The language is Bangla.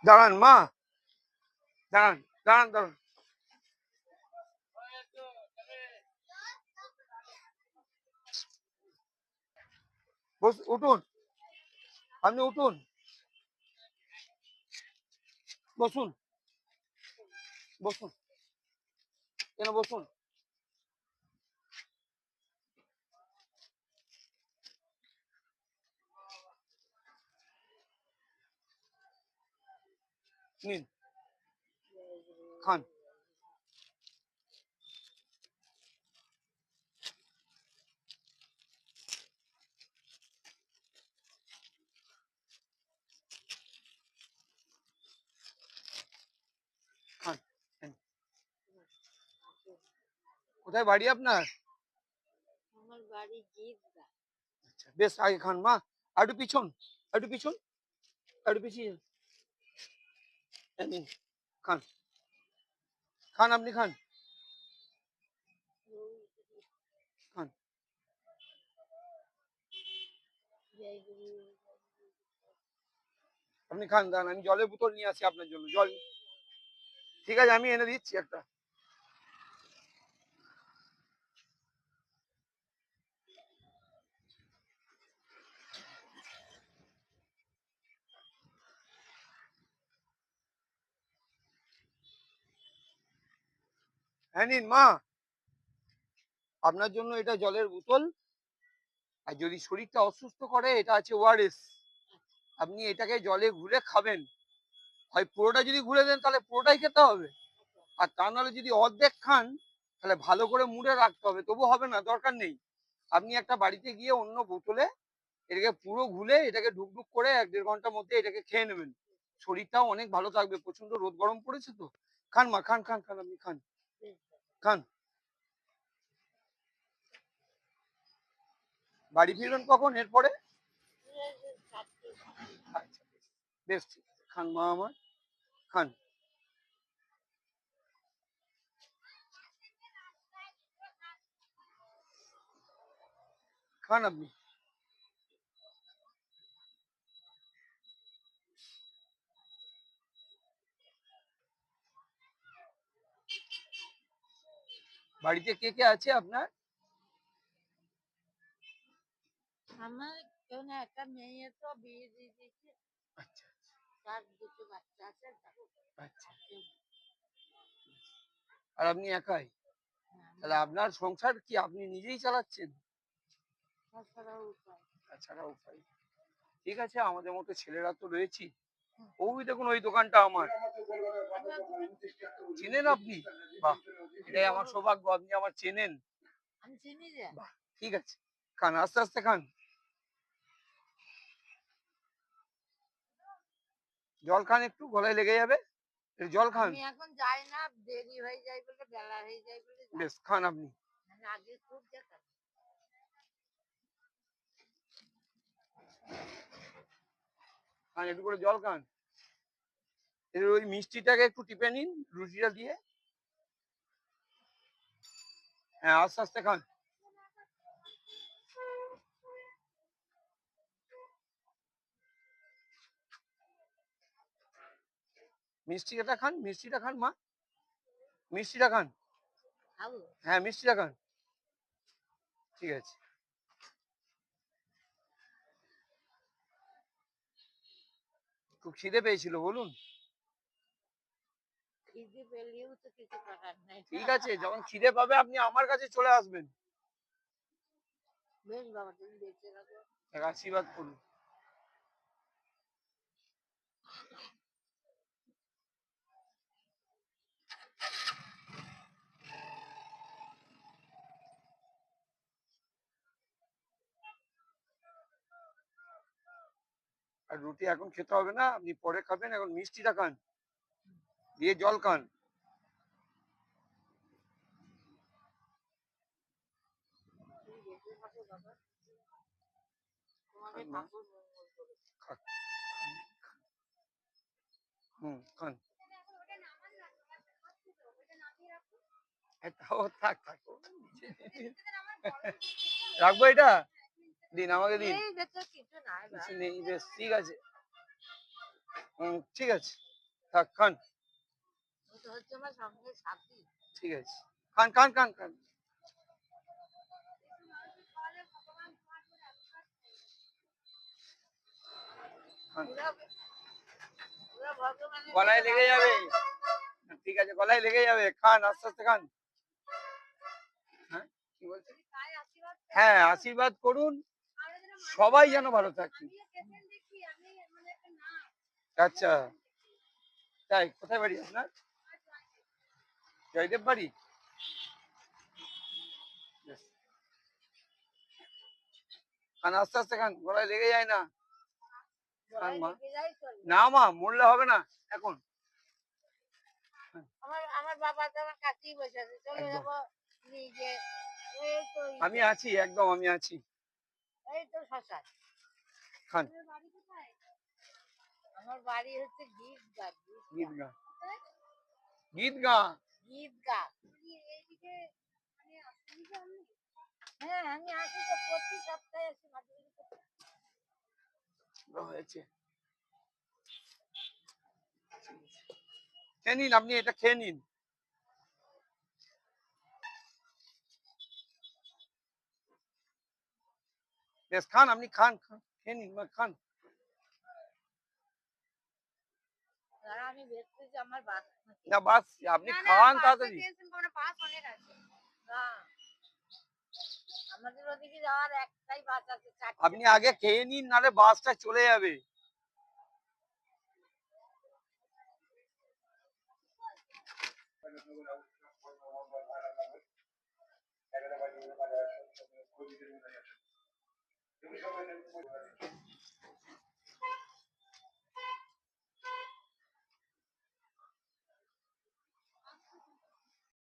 দাঁড়ান মা, দাঁড়ান দাঁড়ান দাঁড়ান। উঠুন, আপনি উঠুন, বসুন, বসুন, কেন বসুন। নিন, খান। খান। কোথায় বাড়ি আপনার? আমার বাড়ি জিদগা। আচ্ছা বেশ, আগে খান মা। একটু পিছন, একটু পিছন, একটু পিছিয়ে নিন। খান, খান, আপনি খান, খান। আপনি খান, দাঁড়ান আমি জলের বোতল নিয়ে আসি আপনার জন্য। জল, ঠিক আছে আমি এনে দিচ্ছি একটা। হ্যাঁ নিন মা, আপনার জন্য এটা জলের বোতল। আর যদি শরীরটা অসুস্থ করে, এটা আছে ওআরএস। আপনি এটাকে জলে ঘুরে খাবেন। হয় পুরোটা যদি ঘুরে দেন তাহলে পুরোটাই খেতে হবে, আর তা নাহলে যদি অর্ধেক খান তাহলে ভালো করে মুড়ে রাখতে হবে, তবু হবে না, দরকার নেই। আপনি একটা বাড়িতে গিয়ে অন্য বোতলে এটাকে পুরো ঘুলে এটাকে ঢুকঢুক করে 1-1.5 ঘন্টার মধ্যে এটাকে খেয়ে নেবেন। শরীরটাও অনেক ভালো থাকবে, প্রচন্ড রোদ গরম পড়েছে তো। খান মা, খান খান খান, আপনি খান, খান। বাড়ি ফিরবেন কখন এরপরে? আচ্ছা বেশ, ঠিক আছে, খান মা আমার, খান। খান আপনি। বাড়িতে কে কে আছে আপনার? আমার কেউ না, একটা মেয়ে তো বিয়ে দিয়ে দিয়েছে, আচ্ছা তার দুটো বাচ্চা আছে। আচ্ছা, আর আপনি একাই? তাহলে আপনার সংসার কি আপনি নিজেই চালাচ্ছেন? তাছাড়াও উপায়। তাছাড়া উপায়, ঠিক আছে, আমাদের মতো ছেলেরা তো রয়েছি। ওই দেখুন ওই দোকানটা আমার, চেনেন আপনি? বাহ, এটাই আমার সৌভাগ্য, আপনি আমার চেনেন। আমি চিনি যে। বাহ, ঠিক আছে, খান, আস্তে আস্তে খান। জল খান, একটু গলায় লেগে যাবে, জল খান। আমি এখন যাই না, দেরি হয়ে যায় বলে, বেলা হয়ে যায় বলে। বেশ, খান আপনি। আগে খুব দেখা। খান, একটু করে জল খান। এর ওই মিষ্টিটাকে একটু টিপে নিন রুটিটা দিয়ে। হ্যাঁ আস্তে আস্তে খান। মিষ্টিটা খান, মিষ্টিটা খান মা, মিষ্টিটা খান। হ্যাঁ মিষ্টিটা খান, ঠিক আছে। খুব খিদে পেয়েছিল বলুন? খিদে পেলেও তো কিছু করার নাই। ঠিক আছে, যখন খিদে পাবে আপনি আমার কাছে চলে আসবেন। বেশ বাবা, তুমি বেঁচে রাখো। আশীর্বাদ করুন। আর রুটি এখন খেতে হবে না, আপনি পরে খাবেন, এখন মিষ্টিটা খান, দিয়ে জল খান। তুমি বেঁচে থাকো বাবা, তোমাকে খান মা, ঠাকুর মঙ্গল করো। খান। খান। তাও থাক থাক, রাখবো এটা, দিন আমাকে দিন। এই দেখো কিছু নাই কিছু বাবা। নেই, বেশ ঠিক আছে, ঠিক আছে। থাক খান। ওটা হচ্ছে আমার সঙ্গে সাথী। ঠিক আছে, খান খান খান খান। খান। ওরা ওরা ভগবানের গলায় কাছে লেগে যাবে। ঠিক আছে, গলায় লেগে যাবে, খান আস্তে আস্তে খান। হ্যাঁ কি বলছেন? তাই আশীর্বাদ হ্যাঁ আশীর্বাদ করুন, সবাই যেন ভালো থাকে। দেখি আমি মানে একটা নাম আচ্ছা তাই, কোথায় বাড়ি আপনার? জয়দেব বাড়ি? বেশ। খান আস্তে আস্তে খান, গলায় লেগে যায় না। খান মা। লেগে যায় চলবে। না মা, মরলে হবে না এখন। আমার আমার বাবা তো আমার কাছেই বসে আছে, চলে একদম। যাবো নিজে। এই তো আমি আছি, একদম আমি আছি। এই তো শ্মশান। খান। আপনার বাড়ি কোথায়? আমার বাড়ি হচ্ছে গীতগা। গীত গা, গীত গা। গীতগা। এইদিকে মানে আসেনি যে আপনি? হ্যাঁ আমি আসি তো, প্রতি সপ্তাহে আসি মাঝে মাঝে। হয়েছে, খেয়ে নিন, আপনি এটা খেয়ে নিন। বেশ খান, আপনি খান খান, খেয়ে নিন মা, খান। দাঁড়া আমি বের করেছি আমার বাস। না বাস, আপনি খান তাড়াতাড়ি। বাস অনেক আছে। না আমাদের ওদিকে যাওয়ার একটাই বাস আছে, চারটে আপনি আগে খেয়ে নিন, নাহলে বাসটা চলে যাবে।